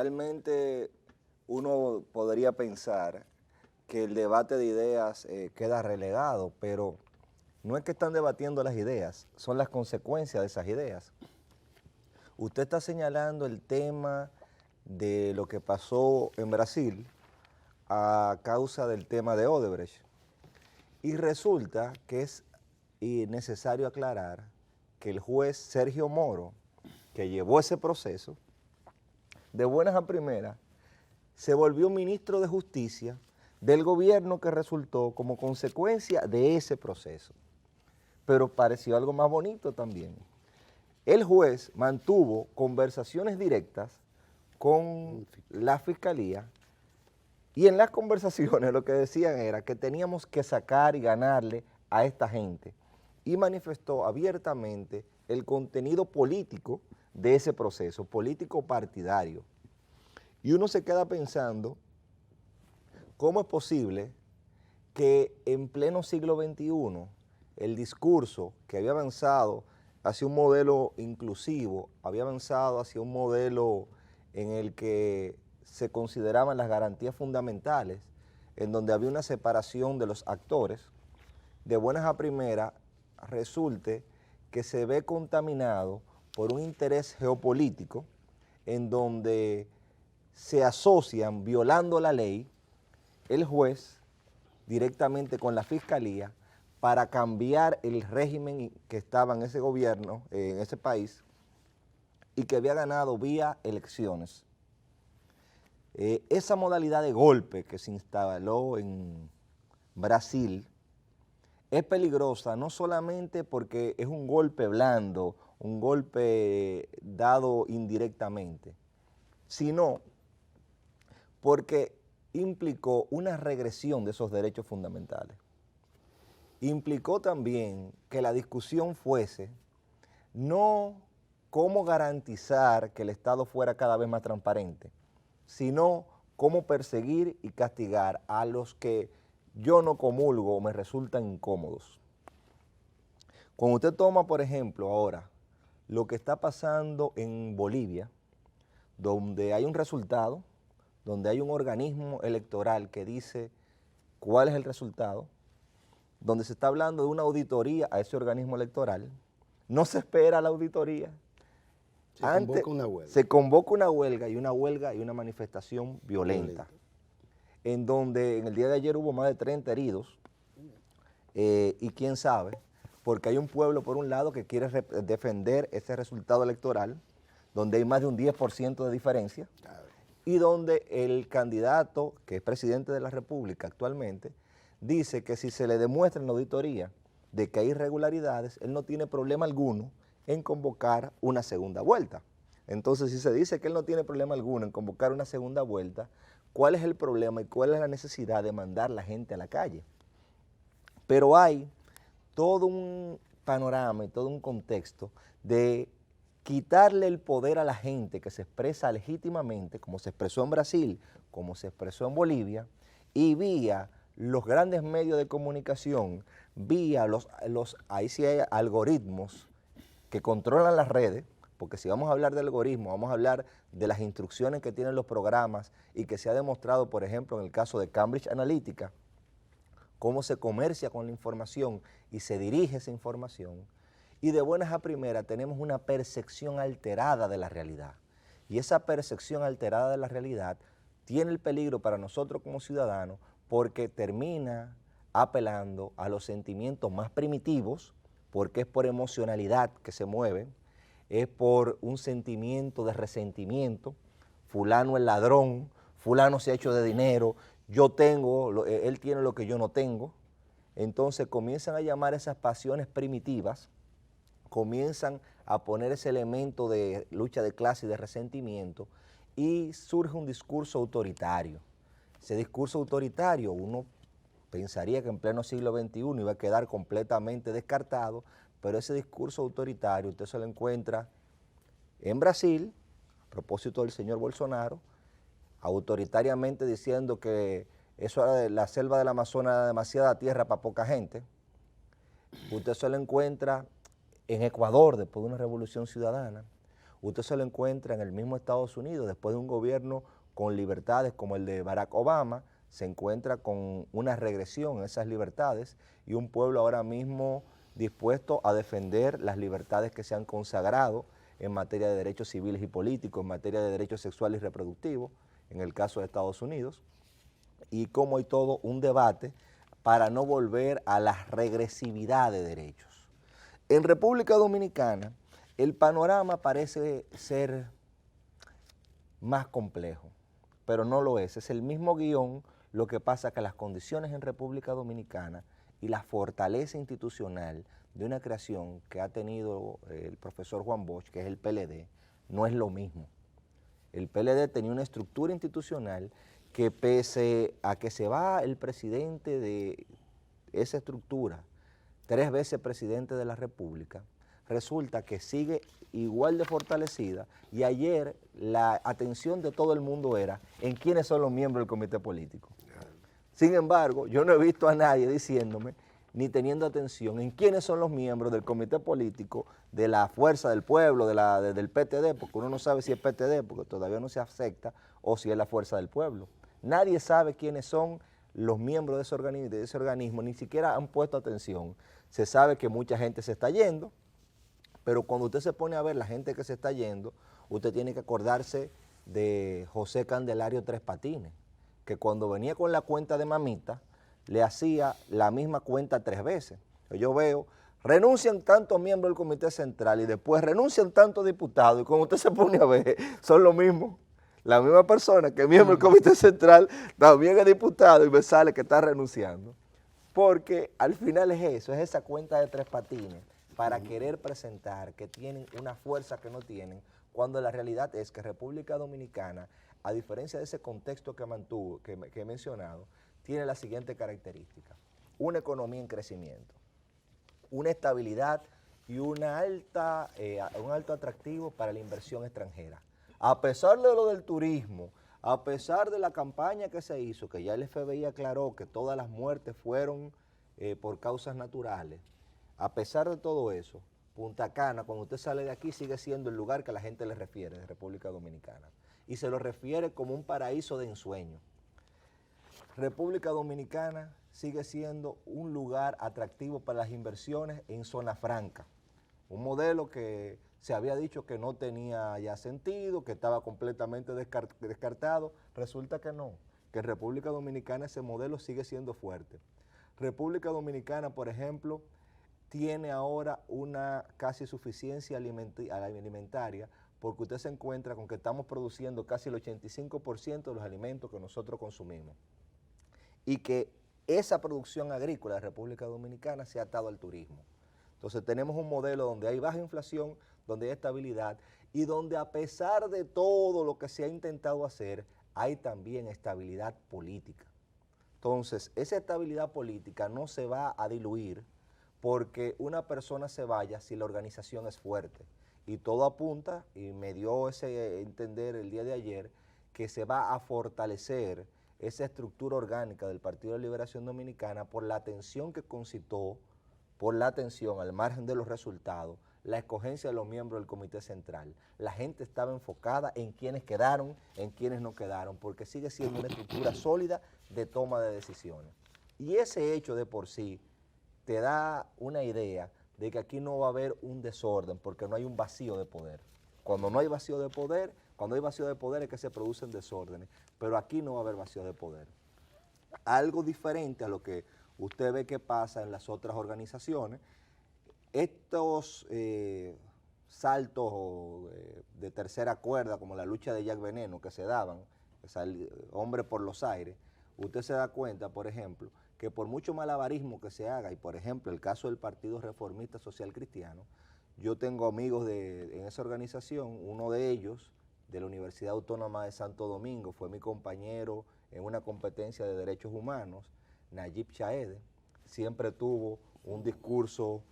realmente uno podría pensar que el debate de ideas queda relegado, pero no es que están debatiendo las ideas, son las consecuencias de esas ideas. Usted está señalando el tema de lo que pasó en Brasil a causa del tema de Odebrecht. Y resulta que es necesario aclarar que el juez Sergio Moro, que llevó ese proceso, de buenas a primeras, se volvió ministro de Justicia del gobierno que resultó como consecuencia de ese proceso. Pero pareció algo más bonito también. El juez mantuvo conversaciones directas con la fiscalía y en las conversaciones lo que decían era que teníamos que sacar y ganarle a esta gente y manifestó abiertamente el contenido político de ese proceso, político partidario. Y uno se queda pensando, ¿cómo es posible que en pleno siglo XXI el discurso que había avanzado hacia un modelo inclusivo, había avanzado hacia un modelo en el que se consideraban las garantías fundamentales, en donde había una separación de los actores, de buenas a primeras resulte que se ve contaminado por un interés geopolítico en donde se asocian, violando la ley, el juez directamente con la fiscalía para cambiar el régimen que estaba en ese gobierno, en ese país, y que había ganado vía elecciones. Esa modalidad de golpe que se instaló en Brasil es peligrosa no solamente porque es un golpe blando, un golpe dado indirectamente, sino porque implicó una regresión de esos derechos fundamentales. Implicó también que la discusión fuese no cómo garantizar que el Estado fuera cada vez más transparente, sino cómo perseguir y castigar a los que yo no comulgo o me resultan incómodos. Cuando usted toma, por ejemplo, ahora lo que está pasando en Bolivia, donde hay un resultado, donde hay un organismo electoral que dice cuál es el resultado, donde se está hablando de una auditoría a ese organismo electoral, no se espera la auditoría. Se convoca una huelga y una manifestación violenta, en donde en el día de ayer hubo más de 30 heridos, y quién sabe, porque hay un pueblo por un lado que quiere defender ese resultado electoral, donde hay más de un 10% de diferencia, y donde el candidato, que es presidente de la República actualmente, dice que si se le demuestra en la auditoría de que hay irregularidades, él no tiene problema alguno en convocar una segunda vuelta. Entonces, si se dice que él no tiene problema alguno en convocar una segunda vuelta, ¿cuál es el problema y cuál es la necesidad de mandar a la gente a la calle? Pero hay todo un panorama y todo un contexto de quitarle el poder a la gente que se expresa legítimamente, como se expresó en Brasil, como se expresó en Bolivia, y vía los grandes medios de comunicación, vía ahí sí hay algoritmos que controlan las redes, porque si vamos a hablar de algoritmos, vamos a hablar de las instrucciones que tienen los programas y que se ha demostrado, por ejemplo, en el caso de Cambridge Analytica, cómo se comercia con la información y se dirige esa información. Y de buenas a primeras tenemos una percepción alterada de la realidad. Y esa percepción alterada de la realidad tiene el peligro para nosotros como ciudadanos porque termina apelando a los sentimientos más primitivos, porque es por emocionalidad que se mueven, es por un sentimiento de resentimiento, fulano es ladrón, fulano se ha hecho de dinero, yo tengo, él tiene lo que yo no tengo. Entonces comienzan a llamar esas pasiones primitivas, comienzan a poner ese elemento de lucha de clase y de resentimiento y surge un discurso autoritario. Ese discurso autoritario uno pensaría que en pleno siglo XXI iba a quedar completamente descartado, pero ese discurso autoritario usted se lo encuentra en Brasil, a propósito del señor Bolsonaro, autoritariamente diciendo que eso era de la selva del Amazonas, era demasiada tierra para poca gente. Usted se lo encuentra en Ecuador después de una revolución ciudadana. usted se lo encuentra en el mismo Estados Unidos, después de un gobierno con libertades como el de Barack Obama, se encuentra con una regresión en esas libertades y un pueblo ahora mismo dispuesto a defender las libertades que se han consagrado en materia de derechos civiles y políticos, en materia de derechos sexuales y reproductivos, en el caso de Estados Unidos, y cómo hay todo un debate para no volver a la regresividad de derechos. En República Dominicana, el panorama parece ser más complejo, pero no lo es el mismo guión. Lo que pasa que las condiciones en República Dominicana y la fortaleza institucional de una creación que ha tenido el profesor Juan Bosch, que es el PLD, no es lo mismo. El PLD tenía una estructura institucional que pese a que se va el presidente de esa estructura, 3 veces presidente de la República, resulta que sigue igual de fortalecida y ayer la atención de todo el mundo era en quiénes son los miembros del comité político. Sin embargo, yo no he visto a nadie diciéndome ni teniendo atención en quiénes son los miembros del comité político de la Fuerza del Pueblo, del PTD, porque uno no sabe si es PTD, porque todavía no se acepta, o si es la Fuerza del Pueblo. Nadie sabe quiénes son los miembros de ese organismo, ni siquiera han puesto atención. Se sabe que mucha gente se está yendo, pero cuando usted se pone a ver la gente que se está yendo, usted tiene que acordarse de José Candelario Tres Patines, que cuando venía con la cuenta de mamita, le hacía la misma cuenta 3 veces. Yo veo, renuncian tantos miembros del comité central y después renuncian tantos diputados, y cuando usted se pone a ver, son los mismos. La misma persona que es miembro del comité central también es diputado y me sale que está renunciando. Porque al final es eso, es esa cuenta de Tres Patines para querer presentar que tienen una fuerza que no tienen, cuando la realidad es que República Dominicana, a diferencia de ese contexto que he mencionado, tiene la siguiente característica: una economía en crecimiento, una estabilidad y un alto atractivo para la inversión extranjera. A pesar de lo del turismo, a pesar de la campaña que se hizo, que ya el FBI aclaró que todas las muertes fueron por causas naturales, a pesar de todo eso, Punta Cana, cuando usted sale de aquí, sigue siendo el lugar que la gente le refiere de República Dominicana. Y se lo refiere como un paraíso de ensueño. República Dominicana sigue siendo un lugar atractivo para las inversiones en zona franca. Un modelo que se había dicho que no tenía ya sentido, que estaba completamente descartado. Resulta que no, que en República Dominicana ese modelo sigue siendo fuerte. República Dominicana, por ejemplo, tiene ahora una casi suficiencia alimentaria, porque usted se encuentra con que estamos produciendo casi el 85% de los alimentos que nosotros consumimos, y que esa producción agrícola de República Dominicana se ha atado al turismo. Entonces tenemos un modelo donde hay baja inflación, donde hay estabilidad y donde, a pesar de todo lo que se ha intentado hacer, hay también estabilidad política. Entonces, esa estabilidad política no se va a diluir porque una persona se vaya si la organización es fuerte. Y todo apunta, y me dio ese entender el día de ayer, que se va a fortalecer esa estructura orgánica del Partido de Liberación Dominicana por la atención que concitó, por la atención al margen de los resultados, la escogencia de los miembros del Comité Central. La gente estaba enfocada en quienes quedaron, en quienes no quedaron, porque sigue siendo una estructura sólida de toma de decisiones. Y ese hecho de por sí te da una idea de que aquí no va a haber un desorden, porque no hay un vacío de poder. Cuando no hay vacío de poder, cuando hay vacío de poder es que se producen desórdenes, pero aquí no va a haber vacío de poder. Algo diferente a lo que usted ve que pasa en las otras organizaciones, estos saltos de tercera cuerda, como la lucha de Jack Veneno, que se daban, hombre por los aires, usted se da cuenta, por ejemplo, que por mucho malabarismo que se haga, y por ejemplo el caso del Partido Reformista Social Cristiano, yo tengo amigos en esa organización, uno de ellos, de la Universidad Autónoma de Santo Domingo, fue mi compañero en una competencia de derechos humanos, Nayib Chaede, siempre tuvo un discurso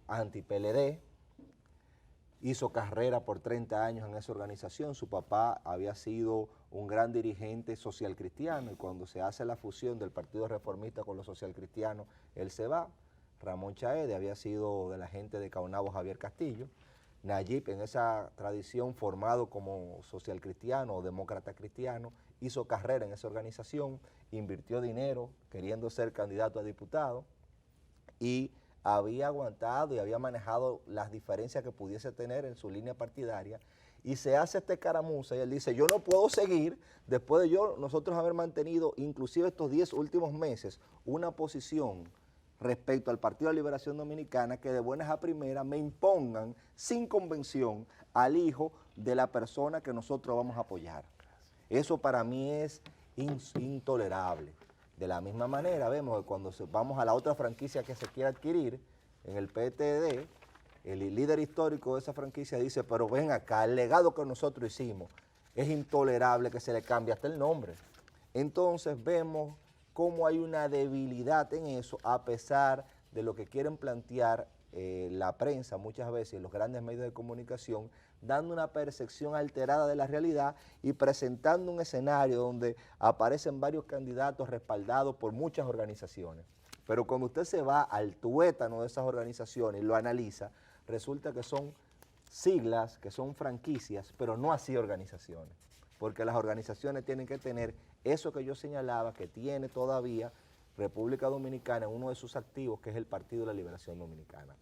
anti-PLD, hizo carrera por 30 años en esa organización, su papá había sido un gran dirigente social cristiano y cuando se hace la fusión del Partido Reformista con los social cristianos, él se va. Ramón Chaede había sido de la gente de Caonabo Javier Castillo, Nayib, en esa tradición formado como social cristiano o demócrata cristiano, hizo carrera en esa organización, invirtió dinero queriendo ser candidato a diputado y había aguantado y había manejado las diferencias que pudiese tener en su línea partidaria, y se hace este caramuza y él dice, yo no puedo seguir, después de nosotros haber mantenido, inclusive estos 10 últimos meses, una posición respecto al Partido de la Liberación Dominicana, que de buenas a primeras me impongan sin convención al hijo de la persona que nosotros vamos a apoyar. Eso para mí es intolerable. De la misma manera, vemos que cuando vamos a la otra franquicia que se quiere adquirir, en el PTD, el líder histórico de esa franquicia dice, pero ven acá, el legado que nosotros hicimos, es intolerable que se le cambie hasta el nombre. Entonces vemos cómo hay una debilidad en eso, a pesar de lo que quieren plantear la prensa muchas veces, los grandes medios de comunicación, dando una percepción alterada de la realidad y presentando un escenario donde aparecen varios candidatos respaldados por muchas organizaciones. Pero cuando usted se va al tuétano de esas organizaciones y lo analiza, resulta que son siglas, que son franquicias, pero no así organizaciones. Porque las organizaciones tienen que tener eso que yo señalaba, que tiene todavía República Dominicana en uno de sus activos, que es el Partido de la Liberación Dominicana.